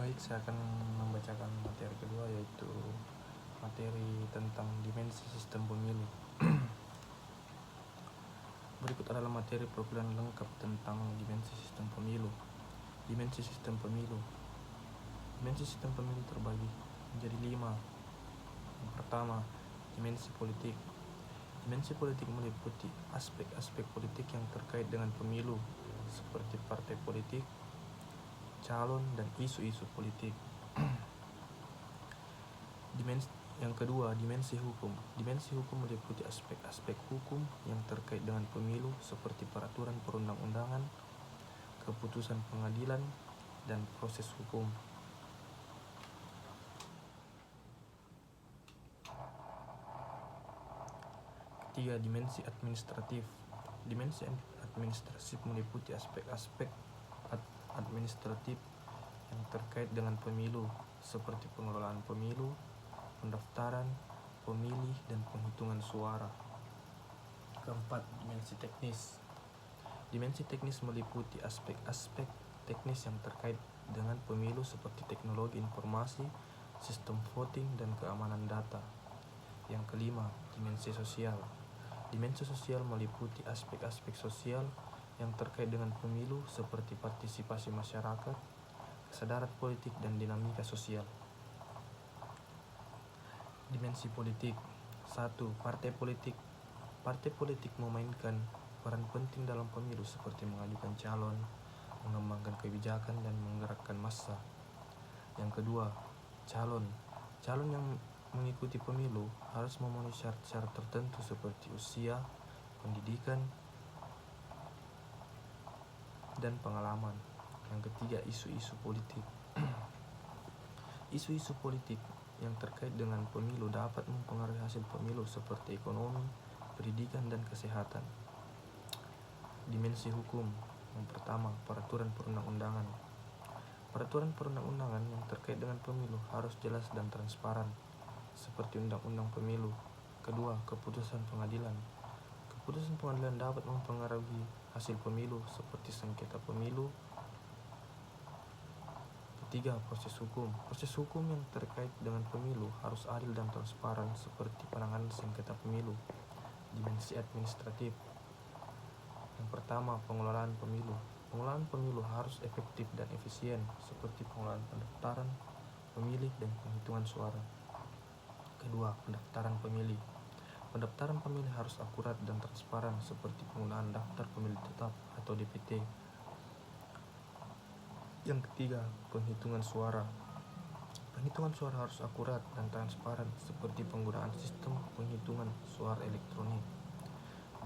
Baik, saya akan membacakan materi kedua, yaitu materi tentang dimensi sistem pemilu. Berikut adalah materi profilan lengkap tentang dimensi sistem pemilu. Dimensi sistem pemilu. Dimensi sistem pemilu terbagi menjadi 5. Yang pertama, dimensi politik. Dimensi politik meliputi aspek-aspek politik yang terkait dengan pemilu, seperti partai politik, calon, dan isu-isu politik. Yang kedua, dimensi hukum. Dimensi hukum meliputi aspek-aspek hukum yang terkait dengan pemilu, seperti peraturan perundang-undangan, keputusan pengadilan, dan proses hukum. Ketiga, dimensi administratif. Dimensi administratif meliputi aspek-aspek administratif yang terkait dengan pemilu, seperti pengelolaan pemilu, pendaftaran, pemilih, dan penghitungan suara. Keempat, dimensi teknis. Dimensi teknis meliputi aspek-aspek teknis yang terkait dengan pemilu, seperti teknologi informasi, sistem voting, dan keamanan data. Yang kelima, dimensi sosial. Dimensi sosial meliputi aspek-aspek sosial yang terkait dengan pemilu, seperti partisipasi masyarakat, kesadaran politik, dan dinamika sosial. Dimensi politik. 1. Partai politik. Partai politik memainkan peran penting dalam pemilu, seperti mengajukan calon, mengembangkan kebijakan, dan menggerakkan massa. Yang kedua, calon. Calon yang mengikuti pemilu harus memenuhi syarat-syarat tertentu seperti usia, pendidikan, dan pengalaman. Yang ketiga, isu-isu politik. Isu-isu politik yang terkait dengan pemilu dapat mempengaruhi hasil pemilu, seperti ekonomi, pendidikan, dan kesehatan. Dimensi hukum. Yang pertama, peraturan perundang-undangan. Peraturan perundang-undangan yang terkait dengan pemilu harus jelas dan transparan, seperti undang-undang pemilu. Kedua, keputusan pengadilan. Keputusan pengadilan dapat mempengaruhi hasil pemilu, seperti sengketa pemilu. Ketiga, proses hukum. Proses hukum yang terkait dengan pemilu harus adil dan transparan, seperti penanganan sengketa pemilu. Dimensi administratif. Yang pertama, pengelolaan pemilu. Pengelolaan pemilu harus efektif dan efisien, seperti pengelolaan pendaftaran, pemilih, dan penghitungan suara. Kedua, pendaftaran pemilih. Pendaftaran pemilih harus akurat dan transparan, seperti penggunaan daftar pemilih tetap atau DPT. Yang ketiga, penghitungan suara. Penghitungan suara harus akurat dan transparan, seperti penggunaan sistem penghitungan suara elektronik.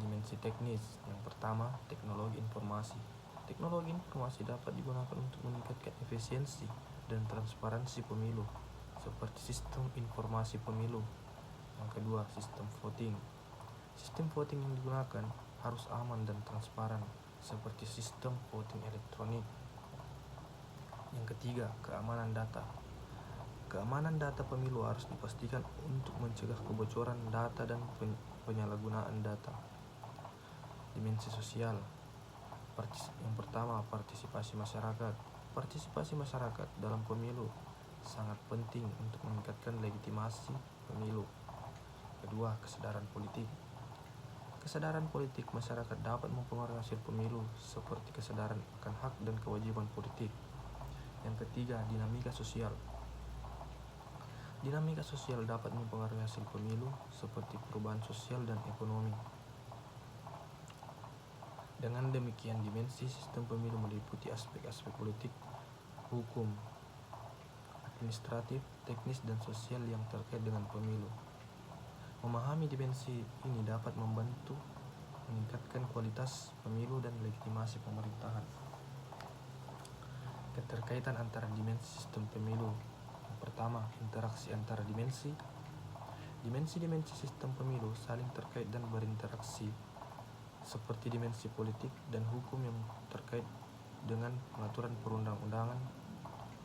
Dimensi teknis. Yang pertama, teknologi informasi. Teknologi informasi dapat digunakan untuk meningkatkan efisiensi dan transparansi pemilu, seperti sistem informasi pemilu. Yang kedua, sistem voting. Sistem voting yang digunakan harus aman dan transparan, seperti sistem voting elektronik. Yang ketiga, keamanan data. Keamanan data pemilu harus dipastikan untuk mencegah kebocoran data dan penyalahgunaan data. Dimensi sosial. Yang pertama, partisipasi masyarakat. Partisipasi masyarakat dalam pemilu sangat penting untuk meningkatkan legitimasi pemilu. Kedua, kesadaran politik. Kesadaran politik masyarakat dapat mempengaruhi hasil pemilu, seperti kesadaran akan hak dan kewajiban politik. Yang ketiga, dinamika sosial. Dinamika sosial dapat mempengaruhi hasil pemilu, seperti perubahan sosial dan ekonomi. Dengan demikian, dimensi sistem pemilu meliputi aspek-aspek politik, hukum, administratif, teknis, dan sosial yang terkait dengan pemilu. Memahami dimensi ini dapat membantu meningkatkan kualitas pemilu dan legitimasi pemerintahan. Keterkaitan antara dimensi sistem pemilu. Yang pertama, interaksi antara dimensi. Dimensi-dimensi sistem pemilu saling terkait dan berinteraksi, seperti dimensi politik dan hukum yang terkait dengan pengaturan perundang-undangan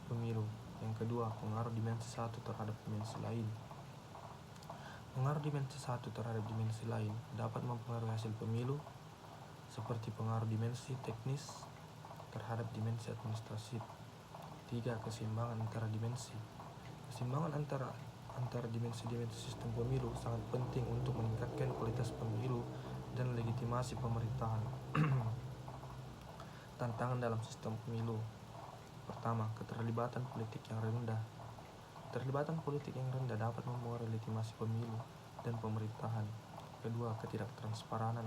pemilu. Yang kedua, pengaruh dimensi satu terhadap dimensi lain. Pengaruh dimensi satu terhadap dimensi lain dapat mempengaruhi hasil pemilu, seperti pengaruh dimensi teknis terhadap dimensi administratif. Ketiga, keseimbangan antara dimensi. Keseimbangan antara dimensi-dimensi sistem pemilu sangat penting untuk meningkatkan kualitas pemilu dan legitimasi pemerintahan. Tantangan dalam sistem pemilu. Pertama, keterlibatan politik yang rendah. Keterlibatan politik yang rendah dapat mempengaruhi legitimasi pemilu dan pemerintahan. Kedua, ketidaktransparan.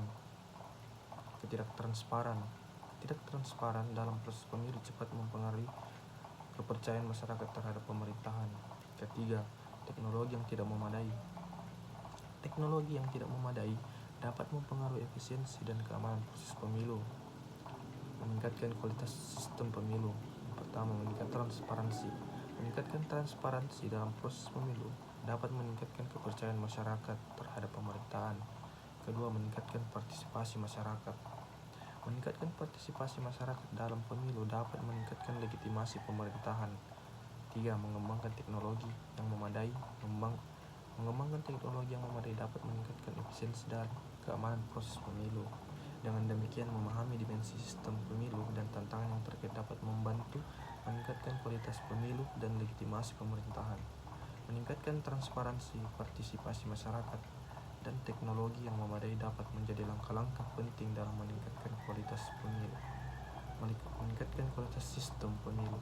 Ketidaktransparan dalam proses pemilu cepat mempengaruhi kepercayaan masyarakat terhadap pemerintahan. Ketiga, teknologi yang tidak memadai. Teknologi yang tidak memadai dapat mempengaruhi efisiensi dan keamanan proses pemilu. Meningkatkan kualitas sistem pemilu. Pertama, meningkatkan transparansi dalam proses pemilu dapat meningkatkan kepercayaan masyarakat terhadap pemerintahan. Kedua, meningkatkan partisipasi masyarakat. Meningkatkan partisipasi masyarakat dalam pemilu dapat meningkatkan legitimasi pemerintahan. Tiga, mengembangkan teknologi yang memadai. Mengembangkan teknologi yang memadai dapat meningkatkan efisiensi dan keamanan proses pemilu. Dengan demikian, memahami dimensi sistem pemilu dan tantangan yang terkait dapat membantu meningkatkan kualitas pemilu dan legitimasi pemerintahan. Meningkatkan transparansi, partisipasi masyarakat, dan teknologi yang memadai dapat menjadi langkah-langkah penting dalam meningkatkan kualitas pemilu. Meningkatkan kualitas sistem pemilu.